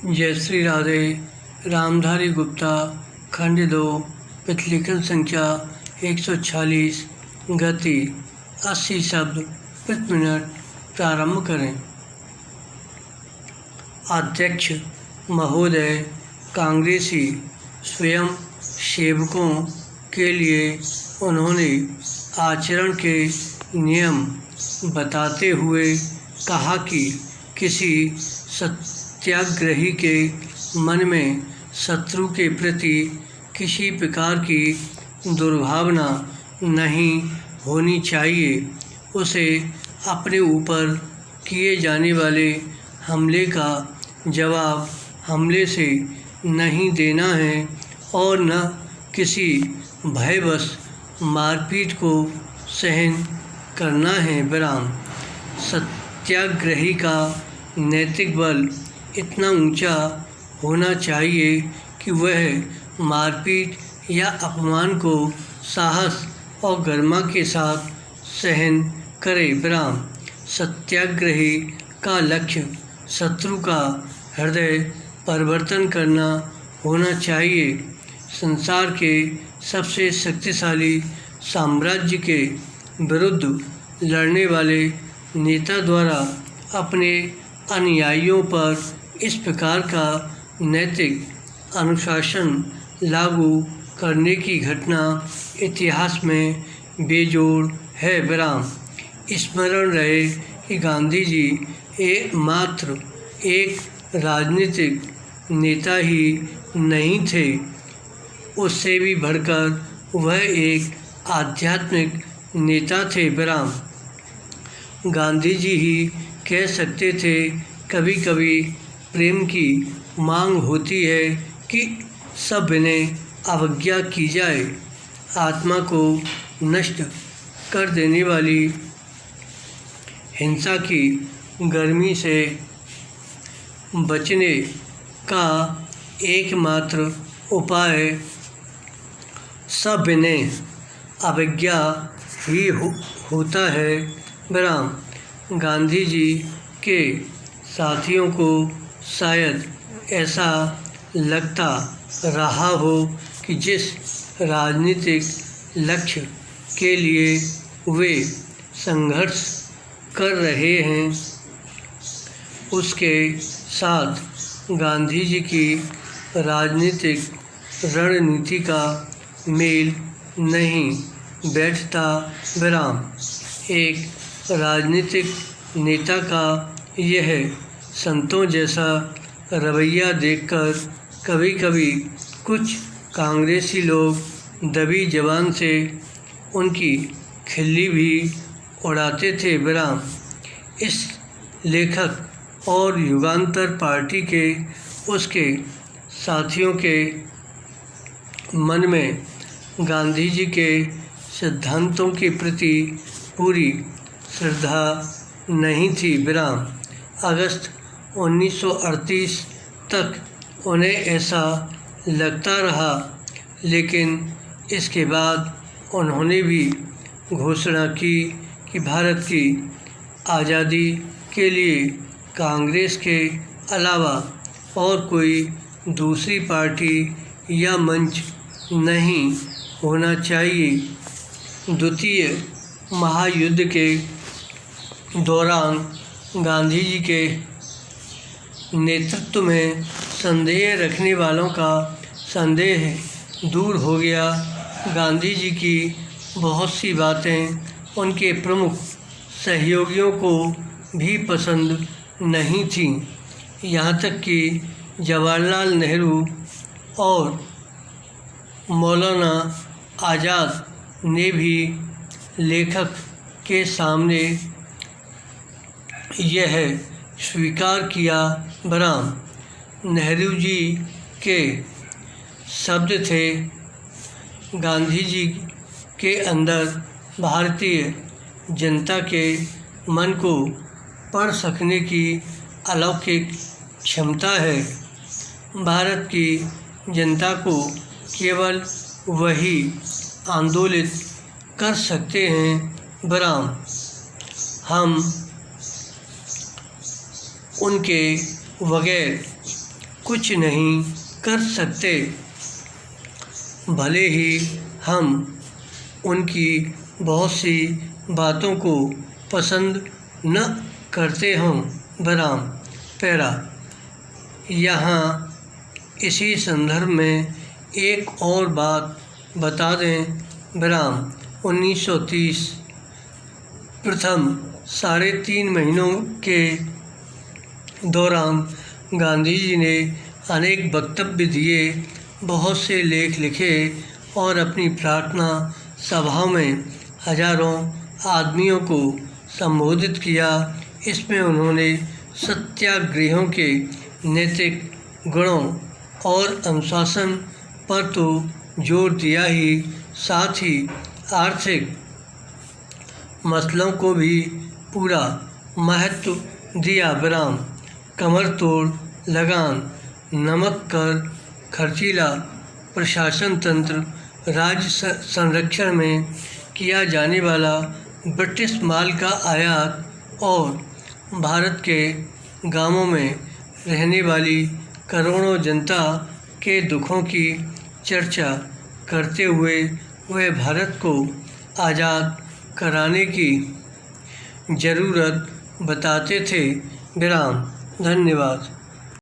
जय श्री राधे। रामधारी गुप्ता खंड 2 प्रतिलेखन संख्या 146 गति 80 शब्द प्रति मिनट। प्रारंभ करें। अध्यक्ष महोदय, कांग्रेसी स्वयं सेवकों के लिए उन्होंने आचरण के नियम बताते हुए कहा कि किसी सत्याग्रही के मन में शत्रु के प्रति किसी प्रकार की दुर्भावना नहीं होनी चाहिए। उसे अपने ऊपर किए जाने वाले हमले का जवाब हमले से नहीं देना है और न किसी भयवश मारपीट को सहन करना है। विराम। सत्याग्रही का नैतिक बल इतना ऊंचा होना चाहिए कि वह मारपीट या अपमान को साहस और गरिमा के साथ सहन करे। विराम। सत्याग्रही का लक्ष्य शत्रु का हृदय परिवर्तन करना होना चाहिए। संसार के सबसे शक्तिशाली साम्राज्य के विरुद्ध लड़ने वाले नेता द्वारा अपने अनुयायियों पर इस प्रकार का नैतिक अनुशासन लागू करने की घटना इतिहास में बेजोड़ है। विराम। स्मरण रहे कि गांधी जी मात्र एक राजनीतिक नेता ही नहीं थे, उससे भी बढ़कर वह एक आध्यात्मिक नेता थे। विराम। गांधी जी ही कह सकते थे, कभी कभी प्रेम की मांग होती है कि सब विनय अवज्ञा की जाए। आत्मा को नष्ट कर देने वाली हिंसा की गर्मी से बचने का एकमात्र उपाय सविनय अवज्ञा ही होता है। विराम। गांधी जी के साथियों को शायद ऐसा लगता रहा हो कि जिस राजनीतिक लक्ष्य के लिए वे संघर्ष कर रहे हैं उसके साथ गांधी जी की राजनीतिक रणनीति का मेल नहीं बैठता। विराम। एक राजनीतिक नेता का यह संतों जैसा रवैया देखकर कभी कभी कुछ कांग्रेसी लोग दबी जबान से उनकी खिल्ली भी उड़ाते थे। विराम। इस लेखक और युगांतर पार्टी के उसके साथियों के मन में गांधी जी के सिद्धांतों के प्रति पूरी श्रद्धा नहीं थी। विराम। अगस्त 1938 तक उन्हें ऐसा लगता रहा, लेकिन इसके बाद उन्होंने भी घोषणा की कि भारत की आज़ादी के लिए कांग्रेस के अलावा और कोई दूसरी पार्टी या मंच नहीं होना चाहिए। द्वितीय महायुद्ध के दौरान गांधी जी के नेतृत्व में संदेह रखने वालों का संदेह दूर हो गया। गांधी जी की बहुत सी बातें उनके प्रमुख सहयोगियों को भी पसंद नहीं थीं। यहाँ तक कि जवाहरलाल नेहरू और मौलाना आज़ाद ने भी लेखक के सामने यह स्वीकार किया। विराम। नेहरू जी के शब्द थे, गांधी जी के अंदर भारतीय जनता के मन को पढ़ सकने की अलौकिक क्षमता है। भारत की जनता को केवल वही आंदोलित कर सकते हैं। विराम। हम उनके बगैर कुछ नहीं कर सकते। भले ही हम उनकी बहुत सी बातों को पसंद न करते हों। बराम। पैरा। यहाँ इसी संदर्भ में एक और बात बता दें। बराम। 1930 प्रथम 3.5 महीनों के दौरान गांधी जी ने अनेक वक्तव्य दिए, बहुत से लेख लिखे और अपनी प्रार्थना सभाओं में हजारों आदमियों को संबोधित किया। इसमें उन्होंने सत्याग्रहियों के नैतिक गुणों और अनुशासन पर तो जोर दिया ही, साथ ही आर्थिक मसलों को भी पूरा महत्व दिया। बराम। कमर तोड़ लगान, नमक कर, खर्चीला प्रशासन तंत्र, राज्य संरक्षण में किया जाने वाला ब्रिटिश माल का आयात और भारत के गांवों में रहने वाली करोड़ों जनता के दुखों की चर्चा करते हुए वह भारत को आज़ाद कराने की ज़रूरत बताते थे। विराम। धन्यवाद।